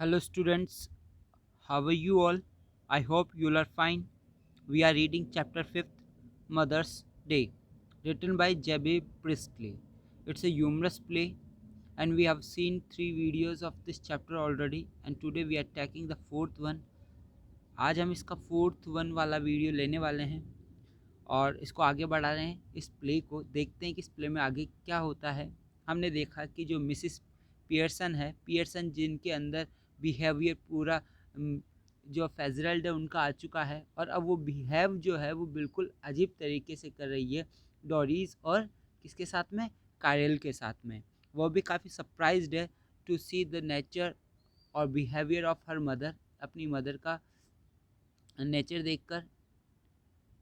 Hello, students. How are you all? I hope you all are fine. We are reading chapter 5th, Mother's Day, written by Jebbe Priestley. It's a humorous play, and we have seen three videos of this chapter already, and today we are taking the fourth one. आज हम इसका fourth one वाला video लेने वाले हैं और इसको आगे बढ़ा रहे हैं। इस प्ले को देखते हैं कि इस प्ले में आगे क्या होता है। हमने देखा कि जो मिसिस पियर्सन जिनके अंदर बिहेवियर पूरा जो फेजरल्ड है उनका आ चुका है, और अब वो बिहेव जो है वो बिल्कुल अजीब तरीके से कर रही है डोरीज और किसके साथ में, कायरल के साथ में। वो भी काफ़ी सरप्राइज्ड है टू सी द नेचर और बिहेवियर ऑफ हर मदर, अपनी मदर का नेचर देखकर।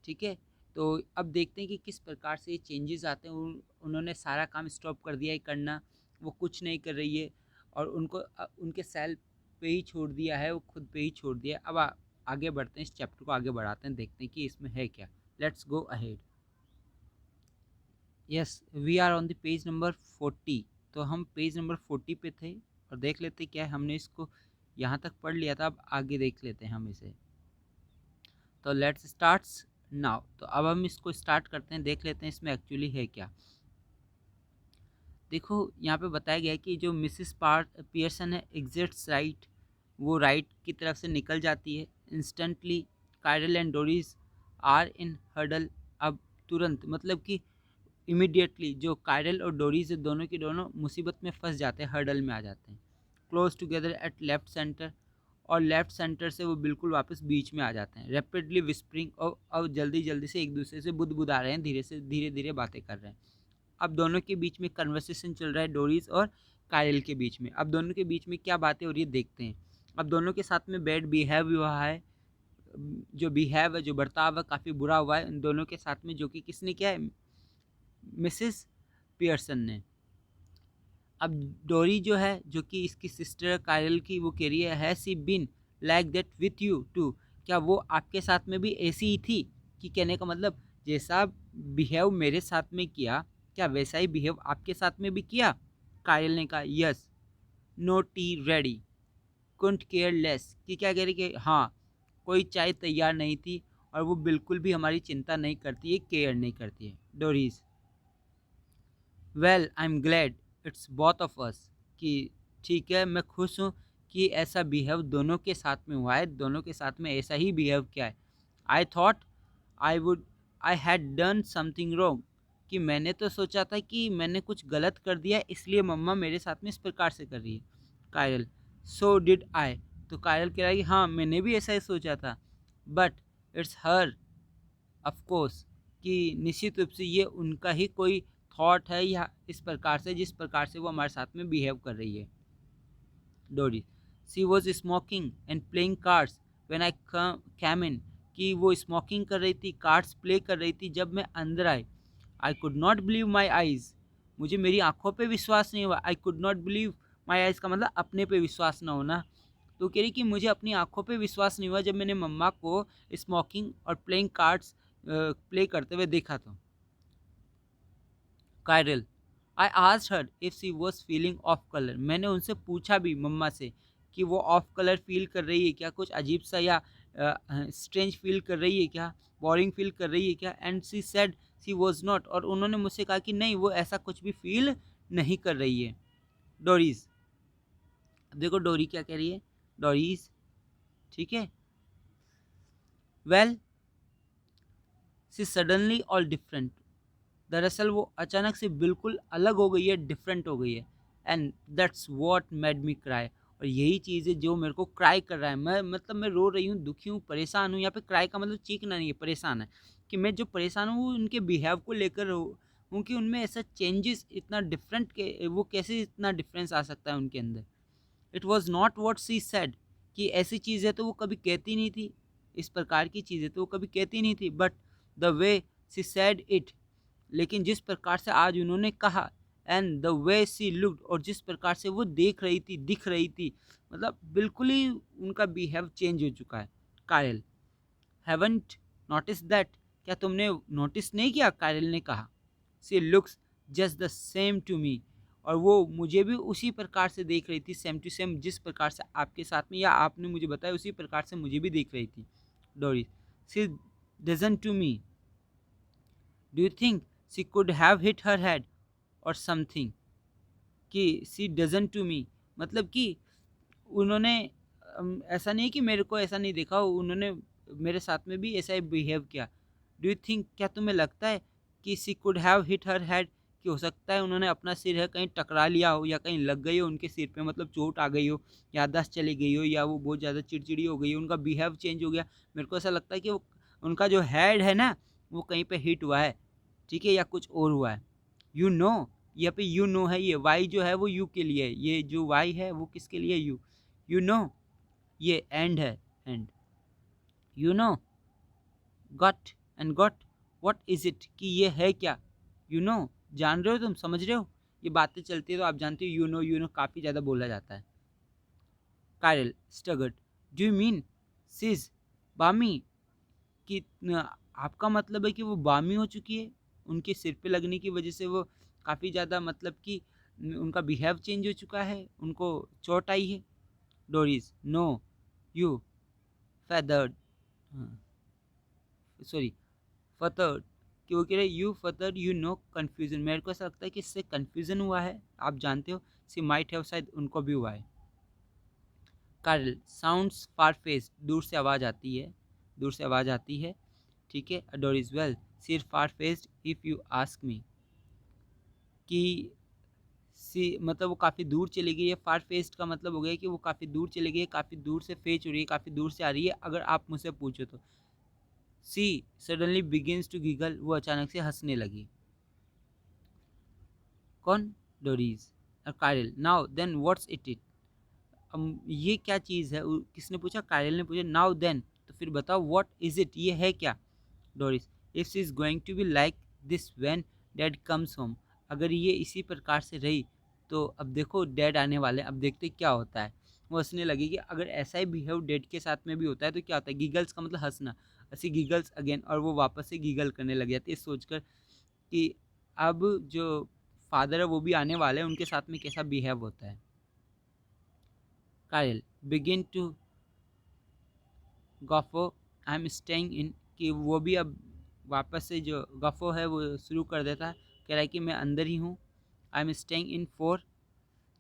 ठीक है, तो अब देखते हैं कि किस प्रकार से ये चेंजेस आते हैं। उन्होंने सारा काम स्टॉप कर दिया है करना, वो कुछ नहीं कर रही है और उनको उनके सेल्फ पे ही छोड़ दिया है, वो खुद पे ही छोड़ दिया है। अब आगे बढ़ते हैं, इस चैप्टर को आगे बढ़ाते हैं, देखते हैं कि इसमें है क्या। Let's go ahead. Yes, we are on the page number 40। तो हम पेज नंबर 40 पे थे और देख लेते क्या है। हमने इसको यहाँ तक पढ़ लिया था, अब आगे देख लेते हैं हम इसे। तो लेट्स स्टार्ट्स नाउ। तो अब हम इसको स्टार्ट करते हैं, देख लेते हैं इसमें एक्चुअली है क्या। देखो यहाँ पे बताया गया है कि जो मिसिस पियर्सन है एग्जिट्स राइट, वो राइट की तरफ से निकल जाती है। Instantly Carol and Doris are in huddle. अब तुरंत मतलब कि इमिडिएटली जो कायरल और डोरीज है दोनों के दोनों मुसीबत में फंस जाते हैं, हर्डल में आ जाते हैं। Close together at left centre, और लेफ्ट सेंटर से वो बिल्कुल वापस बीच में आ जाते हैं। रैपिडली विस्परिंग, और अब जल्दी जल्दी से एक दूसरे से बुदबुदा रहे हैं, धीरे धीरे बातें कर रहे हैं। अब दोनों के बीच में कन्वर्सेशन चल रहा है, डोरीज और कायल के बीच में। अब दोनों के बीच में क्या बातें हो रही है देखते हैं। अब दोनों के साथ में बैड बिहेव हुआ है, जो बिहेव है, जो बर्ताव है काफ़ी बुरा हुआ है इन दोनों के साथ में, जो कि किसने किया है, मिसिस पियर्सन ने। अब डोरी जो है, जो कि इसकी सिस्टर कायल की, वो कह रही है she been like that with you too, क्या वो आपके साथ में भी ऐसी ही थी। कि कहने का मतलब जैसा बिहेव मेरे साथ में किया, क्या वैसा ही बिहेव आपके साथ में भी किया। कायल ने कहा yes, no tea ready, couldn't care less, कि क्या कह रही कि हाँ, कोई चाय तैयार नहीं थी और वो बिल्कुल भी हमारी चिंता नहीं करती है, केयर नहीं करती है। Doris, well I am glad it's both of us, कि ठीक है मैं खुश हूँ कि ऐसा बिहेव दोनों के साथ में हुआ है, दोनों के साथ में ऐसा ही बिहेव किया है। I thought I would I had done something wrong, कि मैंने तो सोचा था कि मैंने कुछ गलत कर दिया इसलिए मम्मा मेरे साथ में इस प्रकार से कर रही है। कायरल, सो डिड आई, तो कायरल कह रहा है कि हाँ मैंने भी ऐसा ही सोचा था, but it's her of course, कि निश्चित रूप से ये उनका ही कोई थॉट है, या इस प्रकार से जिस प्रकार से वो हमारे साथ में बिहेव कर रही है। Doris, she was smoking and playing cards when I came in, कि वो स्मोकिंग कर रही थी, कार्ड्स प्ले कर रही थी जब मैं अंदर आई। I could not believe my eyes, मुझे मेरी आंखों पे विश्वास नहीं हुआ। I could not believe my eyes का मतलब अपने पे विश्वास ना होना। तो कह रही कि मुझे अपनी आंखों पे विश्वास नहीं हुआ जब मैंने मम्मा को स्मोकिंग और प्लेइंग कार्ड्स प्ले करते हुए देखा। तो chiral, I asked her if she was feeling of colour, मैंने उनसे पूछा भी मम्मा से कि वो ऑफ कलर फील कर रही है क्या, कुछ अजीब सा या स्ट्रेंज फील कर रही है क्या, बोरिंग फील कर रही है क्या। And she said she was not, और उन्होंने मुझसे कहा कि नहीं वो ऐसा कुछ भी फील नहीं कर रही है। डोरीज, अब देखो डोरी क्या कह रही है। डोरीज, ठीक है, well she suddenly all different, दरअसल वो अचानक से बिल्कुल अलग हो गई है, डिफरेंट हो गई है। And that's what made me cry, और यही चीज़ है जो मेरे को क्राई कर रहा है। मैं मतलब मैं रो रही हूँ, दुखी हूँ, परेशान हूँ। यहाँ पे क्राई का मतलब चीखना नहीं है, परेशान है। कि मैं जो परेशान हूँ वो उनके बिहेव को लेकर हूँ कि उनमें ऐसा चेंजेस इतना डिफरेंट के, वो कैसे इतना डिफरेंस आ सकता है उनके अंदर। It was not what she said, कि ऐसी चीज़ है तो वो कभी कहती नहीं थी, इस प्रकार की चीज़ें तो वो कभी कहती नहीं थी। But the way she said it, लेकिन जिस प्रकार से आज उन्होंने कहा, and the way she looked, और जिस प्रकार से वो देख रही थी, दिख रही थी, मतलब बिल्कुल ही उनका बिहेव चेंज हो चुका है। कायल, हैवंट नोटिस दैट, क्या तुमने नोटिस नहीं किया, कायल ने कहा। She looks just the same to me, और वो मुझे भी उसी प्रकार से देख रही थी, सेम टू सेम जिस प्रकार से आपके साथ में या आपने मुझे बताया उसी प्रकार से मुझे भी देख रही थी Doris. She doesn't to me, do you think she could have hit her head or something, कि सी डजंट टू मी मतलब कि उन्होंने ऐसा नहीं कि मेरे को ऐसा नहीं देखा, उन्होंने मेरे साथ में भी ऐसा ही बिहेव किया। डू यू थिंक, क्या तुम्हें लगता है कि she could have hit her head, कि हो सकता है उन्होंने अपना सिर है कहीं टकरा लिया हो या कहीं लग गई हो उनके सिर पे, मतलब चोट आ गई हो, याददाश्त चली गई हो, या वो बहुत ज़्यादा चिड़चिड़ी हो गई हो, उनका बिहेव चेंज हो गया। मेरे को ऐसा लगता है कि वो उनका जो हेड है ना वो कहीं पे हिट हुआ है, ठीक है, या कुछ और हुआ है। यू नो, यहाँ पे यू नो है, ये वाई जो है वो यू के लिए है, ये जो वाई है वो किसके लिए, यू। यू नो, ये एंड है, and. You know, got and got, what is it, कि ये है क्या। यू नो, जान रहे हो, तुम समझ रहे हो, ये बातें चलती है तो आप जानते हो यू नो काफ़ी ज़्यादा बोला जाता है। कायरल स्टगर्ड, डू यू मीन सिज बामी, कि आपका मतलब है कि वो बामी हो चुकी है, उनके सिर पे लगने की वजह से वो काफ़ी ज़्यादा मतलब कि उनका बिहेव चेंज हो चुका है, उनको चोट आई है। Doris, no, you feathered, sorry flattered, कि वो कह रहे you flattered, you know confusion, मेरे को ऐसा लगता है कि इससे कन्फ्यूजन हुआ है, आप जानते हो, सी माइट हैव, शायद उनको भी हुआ है। कार्ल साउंड्स फार फेस्ड, दूर से आवाज़ आती है, दूर से आवाज़ आती है, ठीक है। Doris, well she far faced if you ask me, कि सी मतलब वो काफ़ी दूर चली गई है, फार फेस्ड का मतलब हो गया कि वो काफ़ी दूर चली गई है, काफ़ी दूर से फेच हो रही है, काफ़ी दूर से आ रही है, अगर आप मुझसे पूछो तो। She suddenly begins to giggle, वो अचानक से हंसने लगी। कौन, डोरीज और Cyril, now then what's it, ये क्या चीज़ है, किसने पूछा, कायरल ने पूछा, नाउ देन, तो फिर बताओ, व्हाट इज इट, ये है क्या। Doris, if she is going to be like this when dad comes home, अगर ये इसी प्रकार से रही तो अब देखो डैड आने वाले हैं, अब देखते क्या होता है। वो हंसने लगी कि अगर ऐसा ही बिहेव डैड के साथ में भी होता है तो क्या होता है, गीगल्स का मतलब हंसना, ऐसी गीगल्स अगेन, और वो वापस से गीगल करने लग जाती है सोचकर कि अब जो फादर है वो भी आने वाले हैं, उनके साथ में कैसा बिहेव होता है। Carol begin to guffaw, I am staying in, कि वो भी अब वापस से जो गफो है वो शुरू कर देता है, कह रहा है कि मैं अंदर ही हूँ, आई am staying in for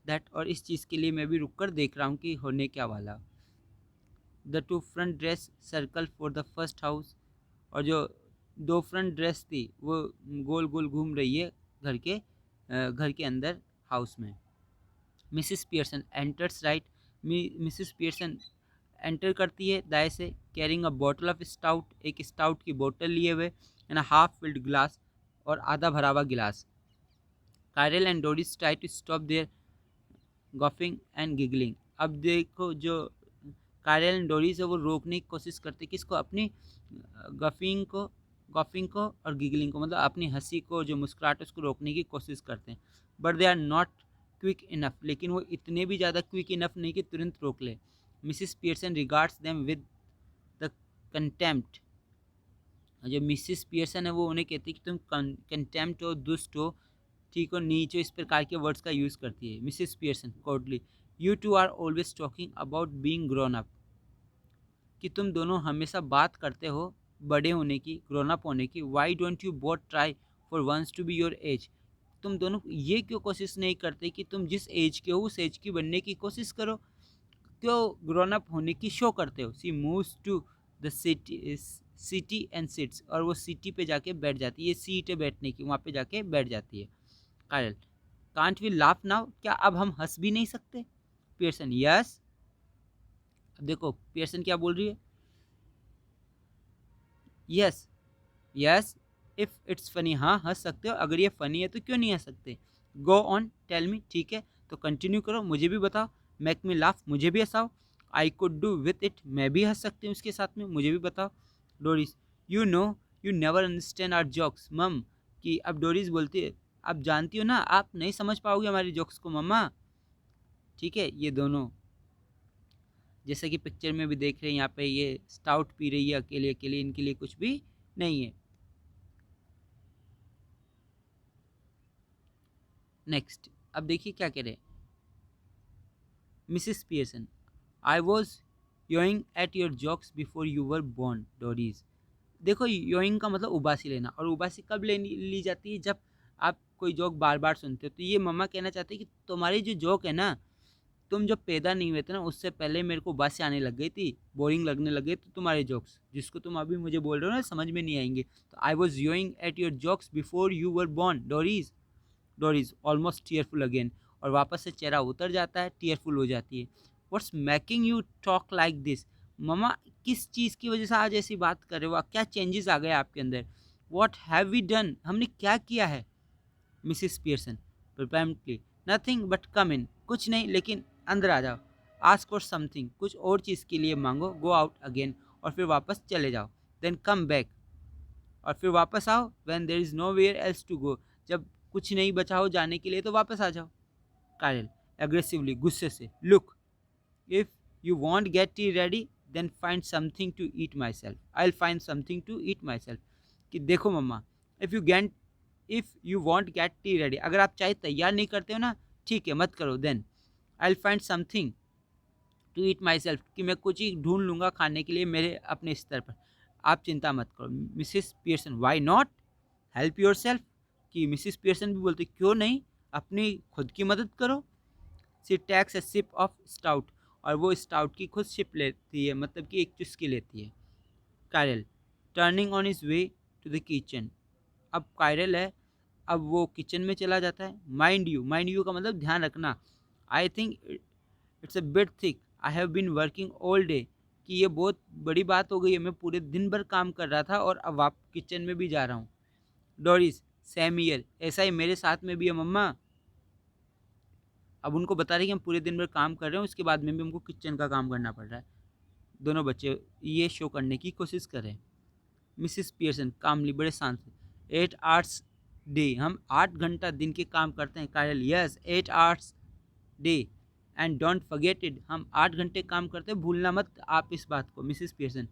that, और इस चीज़ के लिए मैं भी रुक कर देख रहा हूँ कि होने क्या वाला। The two front dress circle for the first house, और जो दो फ्रंट ड्रेस थी वो गोल गोल घूम रही है घर के अंदर, हाउस में। Mrs Pearson enters right, Mrs Pearson enter करती है दाएं से, carrying a bottle of stout, एक स्टाउट की बोतल लिए हुए, and a half filled glass, और आधा भरा हुआ गिलास। Carol and Doris try to stop their guffawing and giggling, अब देखो जो कायरल एंड डोरिस है वो रोकने की कोशिश करते, किसको, अपनी गफिंग को, गॉफिंग को और गिगलिंग को, मतलब अपनी हंसी को, जो मुस्कुराहट है उसको रोकने की कोशिश करते हैं। But they are not quick enough, लेकिन वो इतने भी ज़्यादा क्विक इनफ नहीं कि तुरंत रोक ले। Mrs Pearson regards them with the contempt, जो मिसिस पियर्सन है वो उन्हें कहती है कि तुम कंटेम्प्ट हो, दुष्ट हो, ठीक हो, नीच हो, इस प्रकार के वर्ड्स का यूज़ करती है। Mrs Pearson coldly, you two are always talking about being grown up, कि तुम दोनों हमेशा बात करते हो बड़े होने की, ग्रोन अप होने की, why don't you both try for once to be your age, तुम दोनों ये क्यों कोशिश नहीं करते कि तुम जिस एज के हो उस एज की बनने की कोशिश करो, क्यों ग्रोन अप होने की शो करते हो। She moves to the settee and sits, और वो सिटी पे जाके बैठ जाती है, ये सीट है बैठने की, वहाँ पे जाके बैठ जाती है। कायल, कांट वी लाफ नाउ, क्या अब हम हंस भी नहीं सकते। पियर्सन, यस, अब देखो पियर्सन क्या बोल रही है, yes, yes if it's funny, हाँ हंस सकते हो, अगर ये फ़नी है तो क्यों नहीं हंस सकते। गो ऑन टेल मी, ठीक है तो कंटिन्यू करो, मुझे भी बताओ, मेक मी लाफ, मुझे भी हंसाओ, I could do with it, मैं भी हंस सकती हूँ उसके साथ में, मुझे भी बताओ। Doris, you know you never understand our jokes mum, कि अब डोरिस बोलती है, आप जानती हो ना आप नहीं समझ पाओगे हमारी जोक्स को मम्मा, ठीक है। ये दोनों जैसे कि पिक्चर में भी देख रहे हैं, यहाँ पे ये स्टाउट पी रही है अकेले अकेले, इनके लिए कुछ भी नहीं है। नेक्स्ट, अब देखिए क्या कह रहे हैं Mrs Pearson, I was yawning at your jokes before you were born Doris. देखो योइंग का मतलब उबासी लेना, और उबासी कब लेनी ली जाती है, जब आप कोई जोक बार बार सुनते हो। तो ये मम्मा कहना चाहते हैं कि तुम्हारी जो जोक है ना, तुम जब पैदा नहीं हुए थे ना, उससे पहले मेरे को उबासी आने लग गई थी, बोरिंग लगने लग गई। तो तुम्हारे जोक्स जिसको तुम अभी मुझे बोल रहे हो ना समझ में नहीं आएंगे। तो I was yawning at your jokes before you were born Doris. Doris almost tearful again, और वापस से चेहरा उतर जाता है, टीयरफुल हो जाती है। What's making you talk like this. Mama किस चीज़ की वजह से आज ऐसी बात कर रहे हो, क्या चेंजेस आ गए आपके अंदर। वॉट हैव वी डन, हमने क्या किया है। मिसिस पियर्सन प्रोपैम्पटली, नथिंग बट कम इन, कुछ नहीं लेकिन अंदर आ जाओ। आस्क फॉर समथिंग, कुछ और चीज़ के लिए मांगो। गो आउट अगेन, और फिर वापस चले जाओ। देन कम बैक, और फिर वापस आओ। When there is nowhere else to go, जब कुछ नहीं बचा हो जाने के लिए तो वापस आ जाओ। कायल एग्रेसिवली, गुस्से से, look, if you want get tea ready then find something to eat myself, I will find something to eat myself. कि देखो mama, if you want get tea ready, अगर आप चाय तैयार नहीं करते हो ना, ठीक है मत करो। Then I will find something to eat myself, कि मैं कुछ ही ढूंढ लूँगा खाने के लिए मेरे अपने स्तर पर। आप चिंता मत करो। Mrs Pearson, why not, help yourself. कि मिसिस पियर्सन भी बोलते क्यों नहीं, अपनी खुद की मदद करो। She takes a sip of stout, और वो स्टाउट की खुद सिप लेती है, मतलब कि एक चुस्की लेती है। Cyril turning on his way to the kitchen, अब कायरल है, अब वो किचन में चला जाता है। माइंड यू का मतलब ध्यान रखना। I think it's a bit thick, I have been working all day, कि ये बहुत बड़ी बात हो गई है, मैं पूरे दिन भर काम कर रहा था और अब आप किचन में भी जा रहा हूँ। डोरिस सेम ईयर, ऐसा ही मेरे साथ में भी है मम्मा। अब उनको बता रहे कि हम पूरे दिन भर काम कर रहे हैं, उसके बाद में भी हमको किचन का काम करना पड़ रहा है। दोनों बच्चे ये शो करने की कोशिश कर रहे हैं। मिसिस पियर्सन कामली, बड़े शांत से, 8 आवर्स डे, हम 8 घंटा दिन के काम करते हैं। कायल yes 8 hours day, and don't forget it, हम 8 घंटे काम करते हैं, भूलना मत आप इस बात को। Mrs Pearson,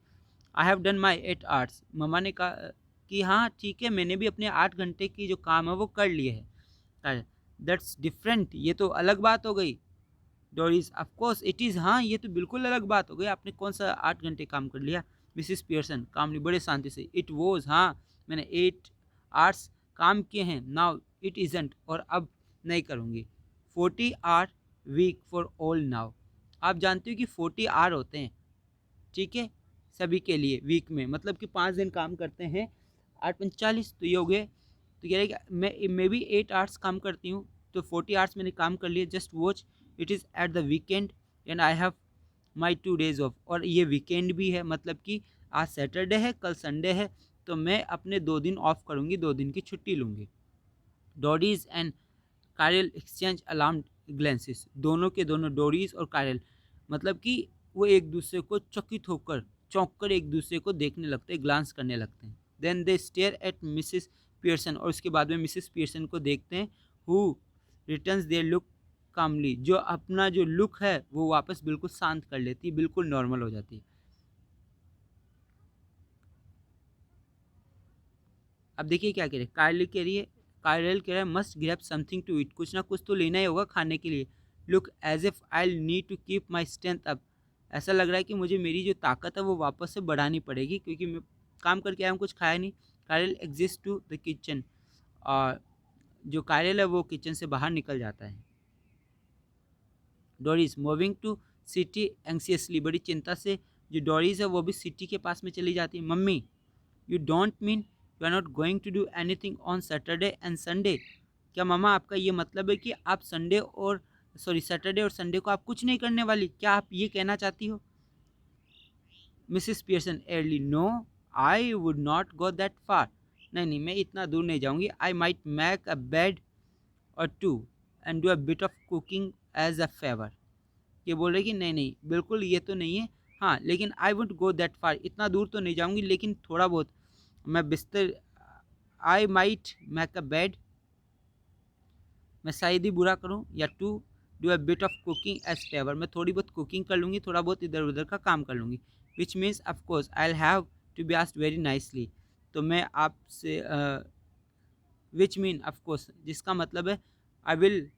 I have done my 8 hours, mama ने कहा कि हाँ ठीक है, मैंने भी अपने 8 घंटे की जो काम है वो कर लिए है। दैट्स डिफरेंट, ये तो अलग बात हो गई। Doris of course it is, हाँ ये तो बिल्कुल अलग बात हो गई, आपने कौन सा 8 घंटे काम कर लिया। मिसिस पियर्सन कामली, बड़े शांति से, इट वॉज, हाँ मैंने 8 आवर्स काम किए हैं। नाउ इट इज़ंट, और अब नहीं करूँगी। 40 hour week for all now, आप जानते हो कि 40 आवर होते हैं, ठीक है, सभी के लिए वीक में, मतलब कि 5 दिन काम करते हैं, 8 × 45 तो ये हो गए। तो कह रहे कि मैं भी 8 आवर्स काम करती हूँ, तो 40 आवर्स मैंने काम कर लिए। Just watch, it is at the weekend and I have my 2 days of, और ये वीकेंड भी है, मतलब कि आज सैटरडे है, कल संडे है, तो मैं अपने 2 दिन ऑफ करूँगी, 2 दिन की छुट्टी लूँगी। डॉडीज एंड कायरल एक्सचेंज अलार्म ग्लेंसेस, दोनों के दोनों डोरीज और कायरल, मतलब कि वो एक दूसरे को चकित होकर, चौंक कर एक दूसरे को देखने लगते हैं, ग्लांस करने लगते हैं। Then they stare at Mrs Pearson, और उसके बाद में मिसिस पियर्सन को देखते हैं। Who returns their look calmly, जो अपना जो लुक है वो वापस बिल्कुल शांत कर लेती है, बिल्कुल नॉर्मल हो जाती है। अब देखिए क्या कह रहे हैं, कायरल कह रहा है must grab something to eat, कुछ ना कुछ तो लेना ही होगा खाने के लिए। Look as if I need to keep my strength up, ऐसा लग रहा है कि मुझे मेरी जो ताकत है वो वापस से बढ़ानी पड़ेगी, क्योंकि मैं काम करके आया हूँ, कुछ खाया नहीं। Cyril exist to the kitchen, और जो कायरल है वो किचन से बाहर निकल जाता है। डोरिस मूविंग टू सिटी एंक्सियसली, बड़ी चिंता से जो डोरिस है वो भी सिटी के पास में चली जाती है। Mummy, you don't mean you are not going to do anything on Saturday and Sunday, क्या मामा आपका ये मतलब है कि आप संडे और सैटरडे और संडे को आप कुछ नहीं करने वाली, क्या आप ये कहना चाहती हो। Mrs Pearson airily, no I would not go that far, नहीं नहीं मैं इतना दूर नहीं जाऊंगी। I might make a bed or two and do a bit of cooking as a favour, ये बोल रहे कि नहीं नहीं बिल्कुल ये तो नहीं है, हाँ लेकिन आई वुड गो दैट फार, इतना दूर तो नहीं जाऊंगी, लेकिन थोड़ा बहुत मैं बिस्तर, I might make a bed, मैं शायद ही बुरा करूँ, या to do a bit of cooking as favour, मैं थोड़ी बहुत कुकिंग कर लूँगी, थोड़ा बहुत इधर उधर का काम कर लूँगी। Which means of course I will have to be asked very nicely, तो मैं आपसे विच मीन ऑफकोर्स, जिसका मतलब है I will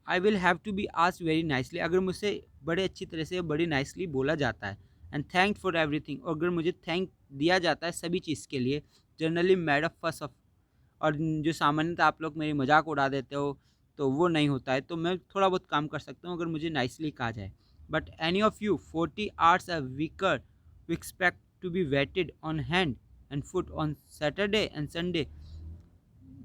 I will have to be asked very nicely, अगर मुझसे बड़े अच्छी तरह से बड़ी नाइसली बोला जाता है। एंड थैंक फॉर एवरीथिंग, और अगर मुझे थैंक दिया जाता है सभी चीज़ के लिए। जनरली मेड अ फस ऑफ, और जो सामान्यतः आप लोग मेरी मजाक उड़ा देते हो तो वो नहीं होता है, तो मैं थोड़ा बहुत काम कर सकता हूँ अगर मुझे नाइसली कहा जाए। But any of you 40 hours a weeker we expect to be waited on hand and foot on Saturday and Sunday,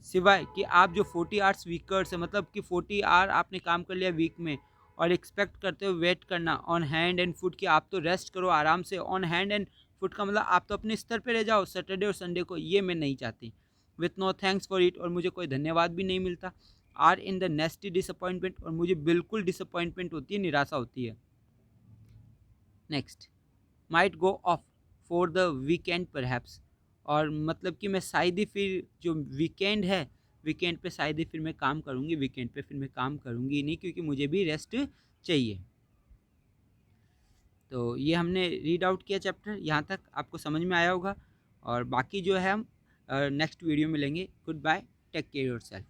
सिवाय कि आप जो 40 आवर्स वीकर्स है, मतलब कि 40 आवर आपने काम कर लिया वीक में, और एक्सपेक्ट करते हो वेट करना ऑन हैंड एंड फुट कि आप तो रेस्ट करो आराम से। ऑन हैंड एंड फुट का मतलब आप तो अपने स्तर पे रह जाओ सैटरडे और संडे को, ये मैं नहीं चाहती। With no thanks for it, और मुझे कोई धन्यवाद भी नहीं मिलता। Or in the nasty disappointment, और मुझे बिल्कुल डिसअपॉइंटमेंट होती है, निराशा होती है। Next, might go off for the weekend perhaps, और मतलब कि मैं शायद ही फिर जो वीकेंड है, वीकेंड पे शायद ही फिर मैं काम करूँगी, वीकेंड पे फिर मैं काम करूँगी नहीं, क्योंकि मुझे भी रेस्ट चाहिए। तो ये हमने रीड आउट किया चैप्टर, यहाँ तक आपको समझ में आया होगा, और बाकी जो है हम नेक्स्ट वीडियो में लेंगे। Goodbye, take care yourself.